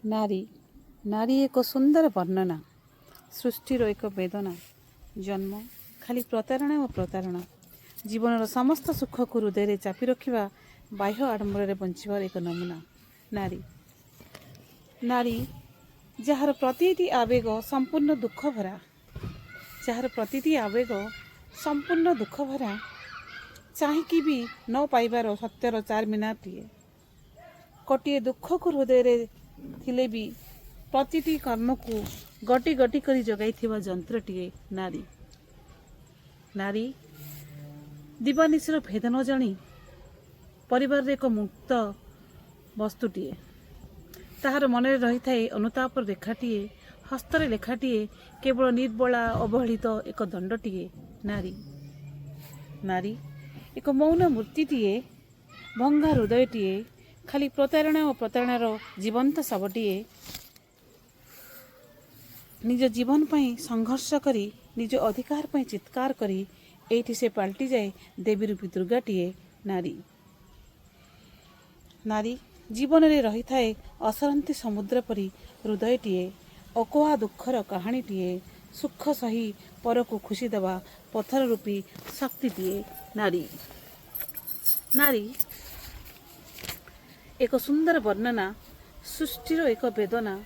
नारी नारी एक सुंदर वर्णना सृष्टिर एक वेदना जन्म खाली प्रतारणा और प्रतारणा जीवन समस्त सुख को हृदय चापी रखा बाह्य आडंबर बंचार एक नमूना नारी नारी जार प्रति आवेग संपूर्ण दुख भरा जार प्रति आवेग संपूर्ण दुख भरा चाहिकी भी न पाइबार सत्यर चार मीनारटीए गोटे दुख को हृदय थिले भी प्रतिटी कर्म को गटी गटी करी जगाई जंत्रटीए नारी नारी दिवानिशर भेद न जानी परिवार एक मुक्त वस्तुटीए ताहार मन रही थाए अनुतापर रेखाटीए हस्तर लेखाटीए केवल निर्बला अवहेलित एक दंडटीए नारी नारी एक मौन मूर्तिटीए भंगा हृदयटीए खाली प्रतारणा और प्रतारणार जीवंत शवटीए निज जीवन पाई संघर्ष करी निज अधिकार पाई चित्कार करी एठी से पलटि जाए देवी रूपी दुर्गाटीए नारी नारी जीवन रे रही थाए असरंती समुद्र परी हृदयटीए अकोहा दुखर कहानीटीए सुख सही पर को खुशी देवा पत्थर रूपी शक्तिटीए नारी नारी एक सुंदर वर्णना सृष्टिर एक वेदना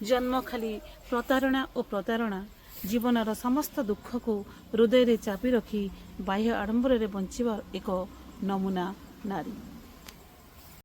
जन्म खाली प्रतारणा और प्रतारणा जीवनर समस्त दुख को हृदय चापी रखी बाह्य आडंबर बंचार एक नमूना नारी।